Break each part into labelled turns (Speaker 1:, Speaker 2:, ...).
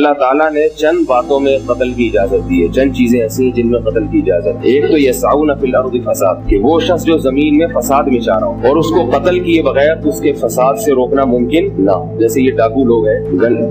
Speaker 1: اللہ تعالیٰ نے چند باتوں میں قتل کی اجازت دی ہے، چند چیزیں ایسی ہیں جن میں قتل کی اجازت ہے۔ ایک تو یسعون فی الارض فساد، کہ وہ شخص جو زمین میں فساد مچا رہا ہو اور اس کو قتل کیے بغیر اس کے فساد سے روکنا ممکن نہ ہو، جیسے یہ ڈاکو لوگ ہیں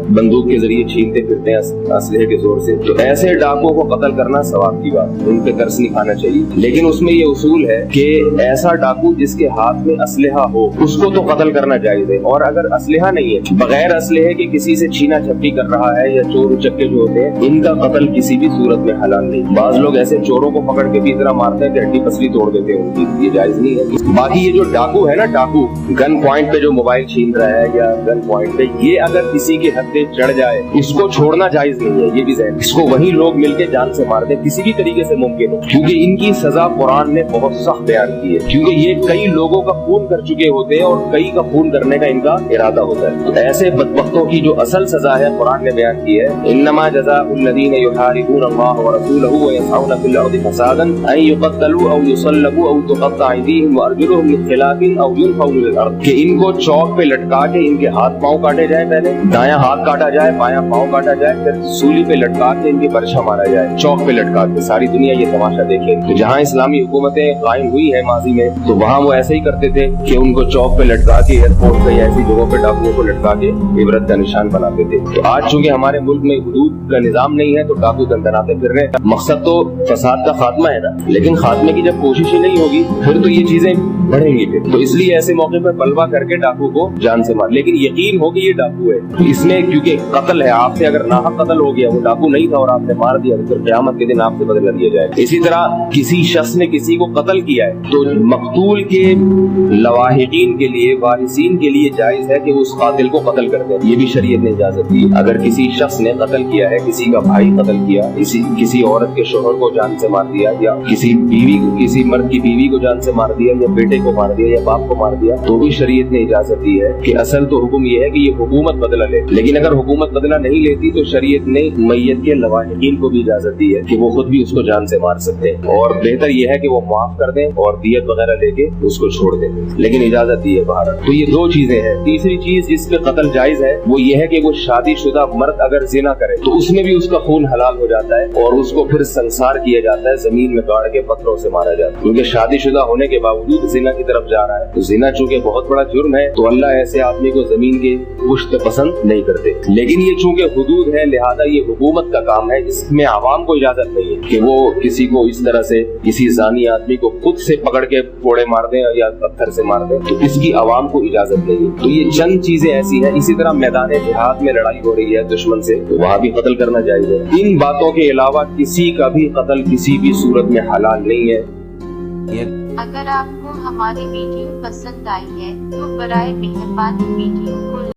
Speaker 1: بندوق کے ذریعے چھینتے پھرتے ہیں اسلحے کے زور سے، تو ایسے ڈاکو کو قتل کرنا ثواب کی بات، ان پہ ترس نہیں کھانا چاہیے۔ لیکن اس میں یہ اصول ہے کہ ایسا ڈاکو جس کے ہاتھ میں اسلحہ ہو اس کو تو قتل کرنا جائز ہے، اور اگر اسلحہ نہیں ہے، بغیر اسلحے کے کسی سے چھینا جھپٹی کر رہا ہے یا چور اچکے جو ہوتے ہیں، ان کا قتل کسی بھی صورت میں حلال نہیں۔ بعض لوگ ایسے چوروں کو پکڑ کے بھی اتنا مارتے ہیں کہ ہڈی پسلی توڑ دیتے ہیں ان کی، یہ جائز نہیں ہے۔ باقی یہ جو ڈاکو ہے نا، ڈاکو گن پوائنٹ پہ جو موبائل چھین رہا ہے یا گن پوائنٹ پہ، یہ اگر کسی کے ہتھے چڑھ جائے اس کو چھوڑنا جائز نہیں ہے، یہ بھی ذہن، اس کو وہی لوگ مل کے جان سے مار دیں کسی بھی طریقے سے ممکن ہو، کیونکہ ان کی سزا قرآن نے بہت سخت بیان کی ہے، کیونکہ یہ کئی لوگوں کا خون کر چکے ہوتے ہیں اور کئی کا خون کرنے کا ان کا ارادہ ہوتا ہے۔ تو ایسے بدبختوں کی جو اصل سزا ہے قرآن نے بیان کی ہے، انما جزاء الذین یحاربون اللہ ورسولہ ویسعون فی الارض فسادا ان یقتلوا او یصلبوا او تقطع ایدیہم وارجلہم من خلاف او ینفوا من الارض، کہ ان کو چوک پہ لٹکا کے ان کے ہاتھ پاؤں کاٹے جائے، پہلے دایاں ہاتھ کاٹا جائے، بایاں پاؤں کاٹا جائے، پھر سولی پہ لٹکا کے ان کے برشا مارا جائے، چوک پہ لٹکا کے۔ ساری دنیا یہ تماشا دیکھے، تو جہاں اسلامی حکومتیں قائم ہوئی ہیں ماضی میں، تو وہاں وہ ایسے ہی کرتے تھے کہ ان کو چوک پہ لٹکا کے، ایئرپورٹ پہ یا ایسی جگہوں پہ ڈاکوؤں کو لٹکا کے عبرت کا نشان بناتے تھے۔ تو آج چونکہ ہمارے ملک میں حدود کا نظام نہیں ہے تو ڈاکو دندناتے پھر رہے ہیں۔ مقصد تو فساد کا خاتمہ ہے نا، لیکن خاتمے کی جب کوشش ہی نہیں ہوگی پھر تو یہ چیزیں بڑھیں گی پھر، تو اس لیے ایسے موقع پر بلوا کر کے ڈاکو کو جان سے مار، لیکن یقین ہو کہ یہ ڈاکو ہے، اس نے کیونکہ قتل ہے، آپ سے اگر ناحق قتل ہو گیا، وہ ڈاکو نہیں تھا اور آپ نے مار دیا، تو قیامت کے دن آپ سے بدلہ لیا جائے۔ اسی طرح کسی شخص نے کسی کو قتل کیا ہے تو مقتول کے لواحقین کے لیے، وارثین کے لیے جائز ہے کہ اس قاتل کو قتل کر دیں، یہ بھی شریعت نے اجازت دی۔ اگر کسی شخص نے قتل کیا ہے، کسی کا بھائی قتل کیا، کسی عورت کے شوہر کو جان سے مار دیا، یا کسی مرد کی بیوی کو جان سے مار دیا، یا بیٹے کو مار دیا، یا باپ کو مار دیا، تو بھی شریعت نے اجازت دی ہے کہ اصل تو حکم یہ ہے کہ یہ حکومت بدلہ لے، لیکن اگر حکومت بدلہ نہیں لیتی تو شریعت نے میت کے لواحقین کو بھی اجازت دی ہے کہ وہ خود بھی اس کو جان سے مار سکتے ہیں، اور بہتر یہ ہے کہ وہ معاف کر دیں اور دیت وغیرہ لے کے اس کو چھوڑ دیں، لیکن اجازت دی ہے باہر۔ تو یہ دو چیزیں ہیں۔ تیسری چیز جس پہ قتل جائز ہے وہ یہ ہے کہ وہ شادی شدہ مرد اگر زنا کرے تو اس میں بھی اس کا خون حلال ہو جاتا ہے، اور اس کو پھر سنسار کیا جاتا ہے، زمین میں گاڑ کے پتھروں سے مارا جاتا ہے، کیونکہ شادی شدہ ہونے کے باوجود زنا کی طرف جا رہا ہے۔ تو زنا چونکہ بہت بڑا جرم ہے تو اللہ ایسے آدمی کو زمین کے پشت پسند نہیں کرتے، لیکن یہ چونکہ حدود ہے لہذا یہ حکومت کا کام ہے، اس میں عوام کو اجازت نہیں ہے کہ وہ کسی کو اس طرح سے، کسی زانی آدمی کو خود سے پکڑ کے کوڑے مار دیں یا پتھر سے مار دیں، تو اس کی عوام کو اجازت نہیں ہے۔ تو یہ چند چیزیں ایسی ہیں۔ اسی طرح میدان جہاد میں لڑائی ہو رہی ہے دشمن سے، تو وہاں بھی قتل کرنا جائز ہے۔ ان باتوں کے علاوہ کسی کا بھی قتل کسی بھی صورت میں حلال نہیں ہے۔
Speaker 2: اگر آپ کو ہماری ویڈیو پسند آئی ہے تو برائے مہربانی ویڈیو کو